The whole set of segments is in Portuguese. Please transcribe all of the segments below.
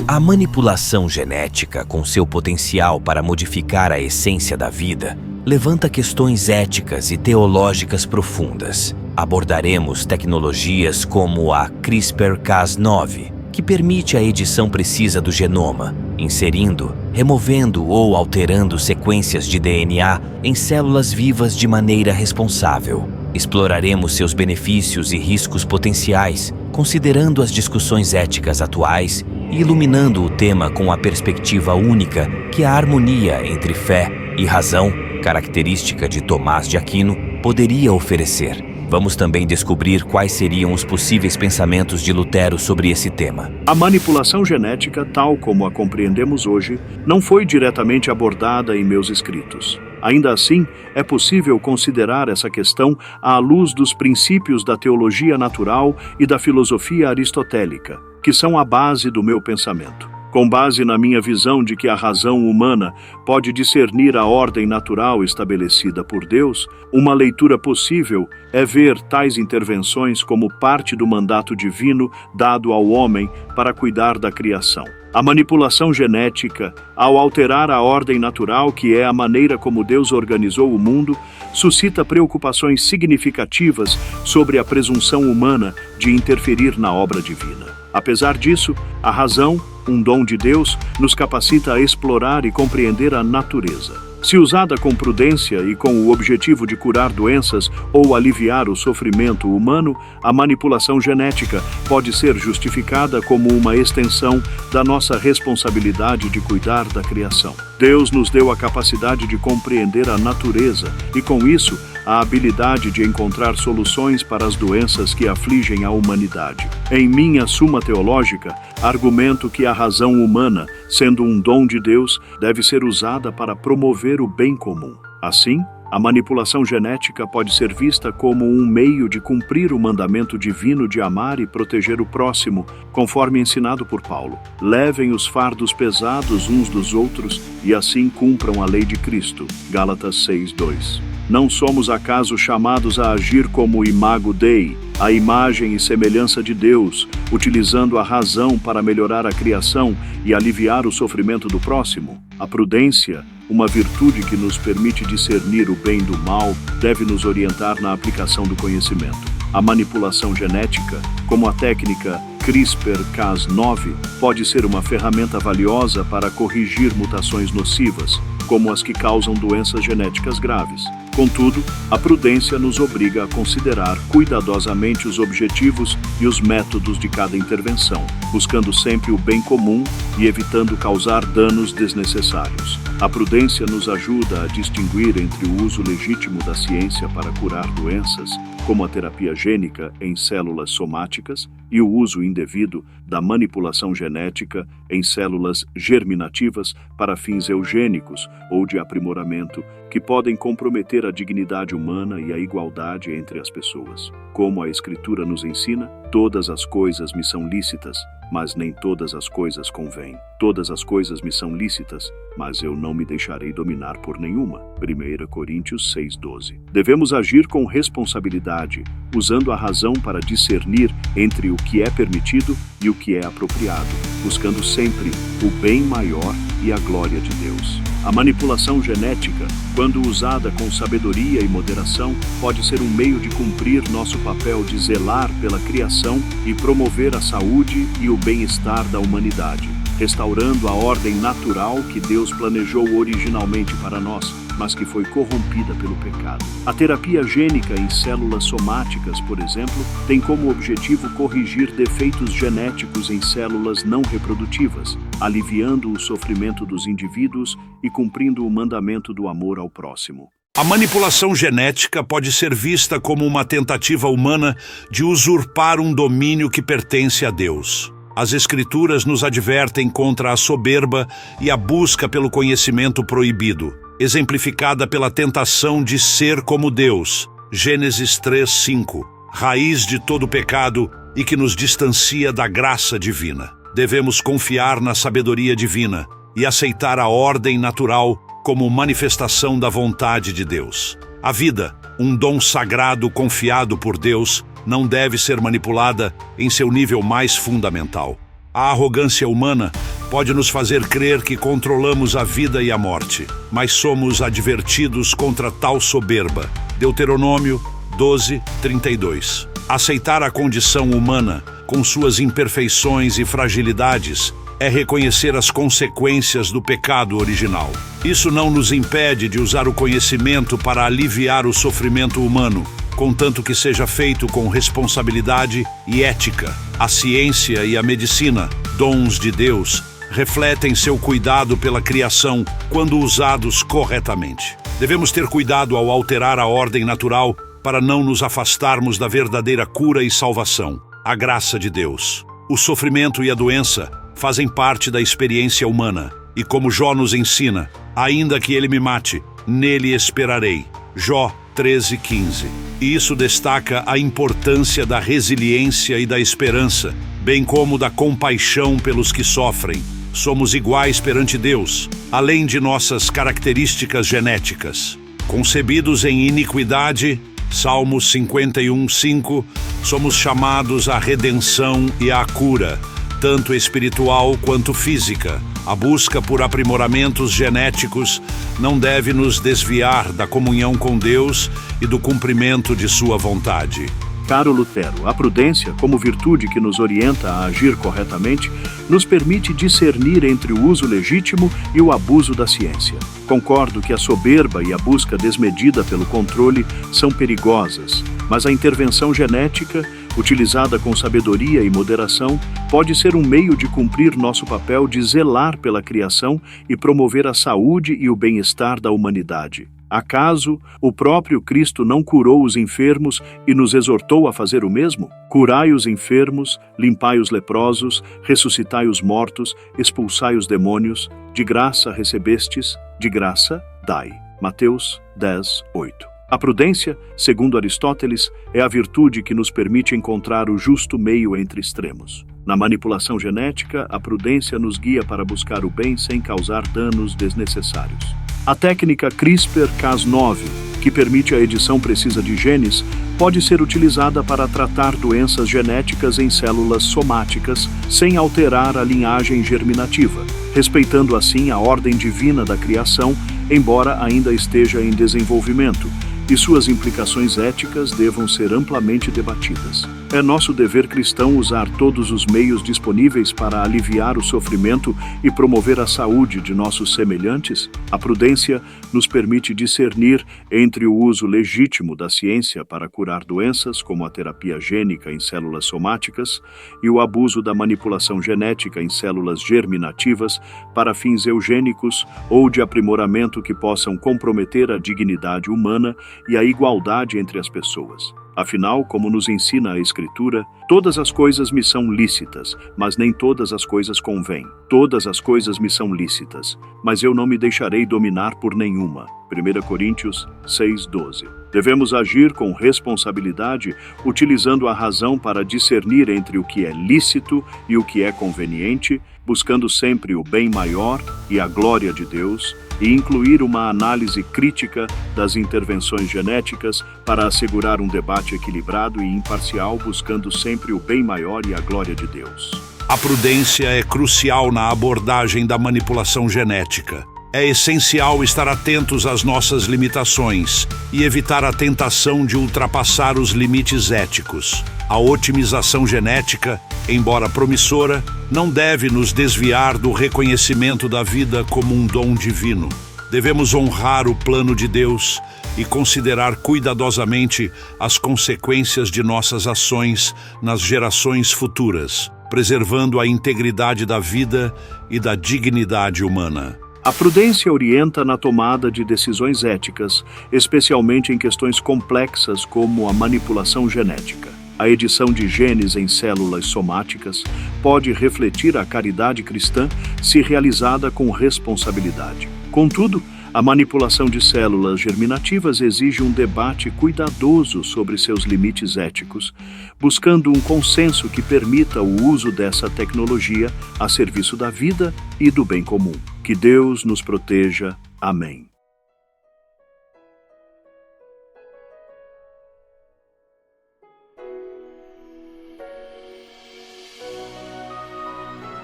A manipulação genética, com seu potencial para modificar a essência da vida, levanta questões éticas e teológicas profundas. Abordaremos tecnologias como a CRISPR-Cas9, que permite a edição precisa do genoma, inserindo, removendo ou alterando sequências de DNA em células vivas de maneira responsável. Exploraremos seus benefícios e riscos potenciais, considerando as discussões éticas atuais e iluminando o tema com a perspectiva única que a harmonia entre fé e razão, característica de Tomás de Aquino, poderia oferecer. Vamos também descobrir quais seriam os possíveis pensamentos de Lutero sobre esse tema. A manipulação genética, tal como a compreendemos hoje, não foi diretamente abordada em meus escritos. Ainda assim, é possível considerar essa questão à luz dos princípios da teologia natural e da filosofia aristotélica, que são a base do meu pensamento. Com base na minha visão de que a razão humana pode discernir a ordem natural estabelecida por Deus, uma leitura possível é ver tais intervenções como parte do mandato divino dado ao homem para cuidar da criação. A manipulação genética, ao alterar a ordem natural, que é a maneira como Deus organizou o mundo, suscita preocupações significativas sobre a presunção humana de interferir na obra divina. Apesar disso, a razão, um dom de Deus, nos capacita a explorar e compreender a natureza. Se usada com prudência e com o objetivo de curar doenças ou aliviar o sofrimento humano, a manipulação genética pode ser justificada como uma extensão da nossa responsabilidade de cuidar da criação. Deus nos deu a capacidade de compreender a natureza e, com isso, a habilidade de encontrar soluções para as doenças que afligem a humanidade. Em minha Suma Teológica, argumento que a razão humana, sendo um dom de Deus, deve ser usada para promover o bem comum. Assim, a manipulação genética pode ser vista como um meio de cumprir o mandamento divino de amar e proteger o próximo, conforme ensinado por Paulo. Levem os fardos pesados uns dos outros e assim cumpram a lei de Cristo. Gálatas 6:2. Não somos acaso chamados a agir como imago Dei, a imagem e semelhança de Deus, utilizando a razão para melhorar a criação e aliviar o sofrimento do próximo? A prudência, uma virtude que nos permite discernir o bem do mal, deve nos orientar na aplicação do conhecimento. A manipulação genética, como a técnica CRISPR-Cas9, pode ser uma ferramenta valiosa para corrigir mutações nocivas, como as que causam doenças genéticas graves. Contudo, a prudência nos obriga a considerar cuidadosamente os objetivos e os métodos de cada intervenção, buscando sempre o bem comum e evitando causar danos desnecessários. A prudência nos ajuda a distinguir entre o uso legítimo da ciência para curar doenças, como a terapia gênica em células somáticas, e o uso indevido da manipulação genética em células germinativas para fins eugênicos ou de aprimoramento, que podem comprometer a dignidade humana e a igualdade entre as pessoas. Como a Escritura nos ensina, todas as coisas me são lícitas, mas nem todas as coisas convêm. Todas as coisas me são lícitas, mas eu não me deixarei dominar por nenhuma. 1 Coríntios 6:12. Devemos agir com responsabilidade, usando a razão para discernir entre o que é permitido e o que é apropriado, buscando sempre o bem maior e a glória de Deus. A manipulação genética, quando usada com sabedoria e moderação, pode ser um meio de cumprir nosso papel de zelar pela criação e promover a saúde e o bem-estar da humanidade, restaurando a ordem natural que Deus planejou originalmente para nós, mas que foi corrompida pelo pecado. A terapia gênica em células somáticas, por exemplo, tem como objetivo corrigir defeitos genéticos em células não reprodutivas, aliviando o sofrimento dos indivíduos e cumprindo o mandamento do amor ao próximo. A manipulação genética pode ser vista como uma tentativa humana de usurpar um domínio que pertence a Deus. As Escrituras nos advertem contra a soberba e a busca pelo conhecimento proibido, exemplificada pela tentação de ser como Deus. Gênesis 3:5, raiz de todo pecado e que nos distancia da graça divina. Devemos confiar na sabedoria divina e aceitar a ordem natural como manifestação da vontade de Deus. A vida, um dom sagrado confiado por Deus, não deve ser manipulada em seu nível mais fundamental. A arrogância humana pode nos fazer crer que controlamos a vida e a morte, mas somos advertidos contra tal soberba. Deuteronômio 12:32. Aceitar a condição humana, com suas imperfeições e fragilidades, é reconhecer as consequências do pecado original. Isso não nos impede de usar o conhecimento para aliviar o sofrimento humano, contanto que seja feito com responsabilidade e ética. A ciência e a medicina, dons de Deus, refletem seu cuidado pela criação quando usados corretamente. Devemos ter cuidado ao alterar a ordem natural para não nos afastarmos da verdadeira cura e salvação, a graça de Deus. O sofrimento e a doença fazem parte da experiência humana, e como Jó nos ensina, ainda que ele me mate, nele esperarei. Jó 13:15. E isso destaca a importância da resiliência e da esperança, bem como da compaixão pelos que sofrem. Somos iguais perante Deus, além de nossas características genéticas. Concebidos em iniquidade, Salmos 51:5, somos chamados à redenção e à cura, tanto espiritual quanto física. A busca por aprimoramentos genéticos não deve nos desviar da comunhão com Deus e do cumprimento de sua vontade. Caro Lutero, a prudência, como virtude que nos orienta a agir corretamente, nos permite discernir entre o uso legítimo e o abuso da ciência. Concordo que a soberba e a busca desmedida pelo controle são perigosas, mas a intervenção genética, utilizada com sabedoria e moderação, pode ser um meio de cumprir nosso papel de zelar pela criação e promover a saúde e o bem-estar da humanidade. Acaso o próprio Cristo não curou os enfermos e nos exortou a fazer o mesmo? Curai os enfermos, limpai os leprosos, ressuscitai os mortos, expulsai os demônios, de graça recebestes, de graça dai. Mateus 10:8. A prudência, segundo Aristóteles, é a virtude que nos permite encontrar o justo meio entre extremos. Na manipulação genética, a prudência nos guia para buscar o bem sem causar danos desnecessários. A técnica CRISPR-Cas9, que permite a edição precisa de genes, pode ser utilizada para tratar doenças genéticas em células somáticas sem alterar a linhagem germinativa, respeitando assim a ordem divina da criação, embora ainda esteja em desenvolvimento, e suas implicações éticas devam ser amplamente debatidas. É nosso dever cristão usar todos os meios disponíveis para aliviar o sofrimento e promover a saúde de nossos semelhantes? A prudência nos permite discernir entre o uso legítimo da ciência para curar doenças, como a terapia gênica em células somáticas, e o abuso da manipulação genética em células germinativas para fins eugênicos ou de aprimoramento que possam comprometer a dignidade humana e a igualdade entre as pessoas. Afinal, como nos ensina a Escritura, todas as coisas me são lícitas, mas nem todas as coisas convêm. Todas as coisas me são lícitas, mas eu não me deixarei dominar por nenhuma. 1 Coríntios 6:12. Devemos agir com responsabilidade, utilizando a razão para discernir entre o que é lícito e o que é conveniente, buscando sempre o bem maior e a glória de Deus, e incluir uma análise crítica das intervenções genéticas para assegurar um debate equilibrado e imparcial, buscando sempre o bem maior e a glória de Deus. A prudência é crucial na abordagem da manipulação genética. É essencial estar atentos às nossas limitações e evitar a tentação de ultrapassar os limites éticos. A otimização genética, embora promissora, não deve nos desviar do reconhecimento da vida como um dom divino. Devemos honrar o plano de Deus e considerar cuidadosamente as consequências de nossas ações nas gerações futuras, preservando a integridade da vida e da dignidade humana. A prudência orienta na tomada de decisões éticas, especialmente em questões complexas como a manipulação genética. A edição de genes em células somáticas pode refletir a caridade cristã se realizada com responsabilidade. Contudo, a manipulação de células germinativas exige um debate cuidadoso sobre seus limites éticos, buscando um consenso que permita o uso dessa tecnologia a serviço da vida e do bem comum. Que Deus nos proteja. Amém.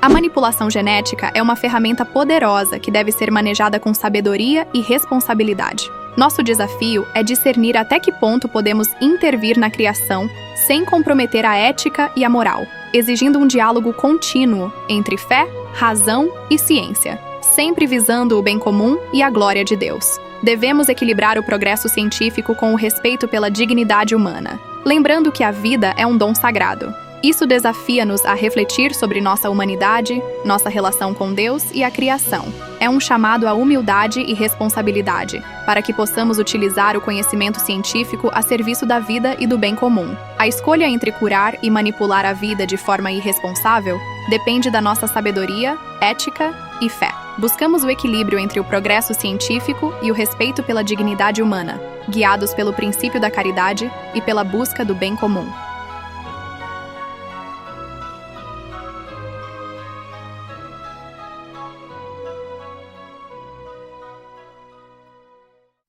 A manipulação genética é uma ferramenta poderosa que deve ser manejada com sabedoria e responsabilidade. Nosso desafio é discernir até que ponto podemos intervir na criação sem comprometer a ética e a moral, exigindo um diálogo contínuo entre fé, razão e ciência, sempre visando o bem comum e a glória de Deus. Devemos equilibrar o progresso científico com o respeito pela dignidade humana, lembrando que a vida é um dom sagrado. Isso desafia-nos a refletir sobre nossa humanidade, nossa relação com Deus e a criação. É um chamado à humildade e responsabilidade, para que possamos utilizar o conhecimento científico a serviço da vida e do bem comum. A escolha entre curar e manipular a vida de forma irresponsável depende da nossa sabedoria, ética e fé. Buscamos o equilíbrio entre o progresso científico e o respeito pela dignidade humana, guiados pelo princípio da caridade e pela busca do bem comum.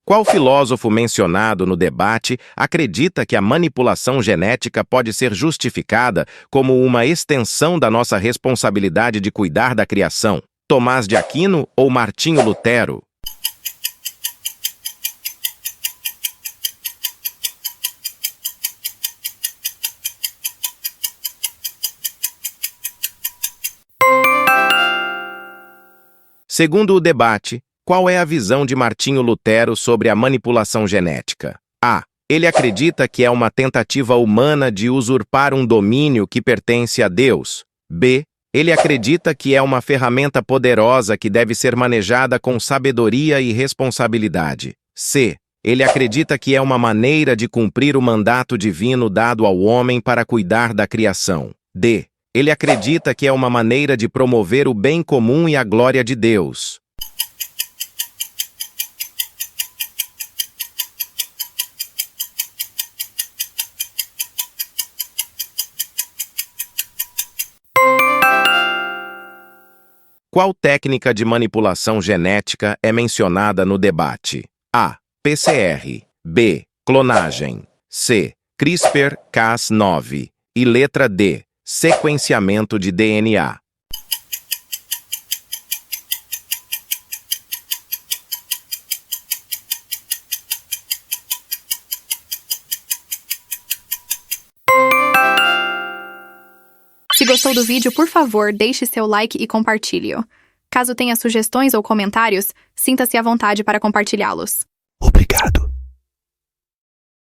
Qual filósofo mencionado no debate acredita que a manipulação genética pode ser justificada como uma extensão da nossa responsabilidade de cuidar da criação? Tomás de Aquino ou Martinho Lutero? Segundo o debate, qual é a visão de Martinho Lutero sobre a manipulação genética? A. Ele acredita que é uma tentativa humana de usurpar um domínio que pertence a Deus. B. Ele acredita que é uma ferramenta poderosa que deve ser manejada com sabedoria e responsabilidade. C. Ele acredita que é uma maneira de cumprir o mandato divino dado ao homem para cuidar da criação. D. Ele acredita que é uma maneira de promover o bem comum e a glória de Deus. Qual técnica de manipulação genética é mencionada no debate? A. PCR. B. Clonagem. C. CRISPR-Cas9. E letra D. Sequenciamento de DNA. Se gostou do vídeo, por favor, deixe seu like e compartilhe-o. Caso tenha sugestões ou comentários, sinta-se à vontade para compartilhá-los. Obrigado.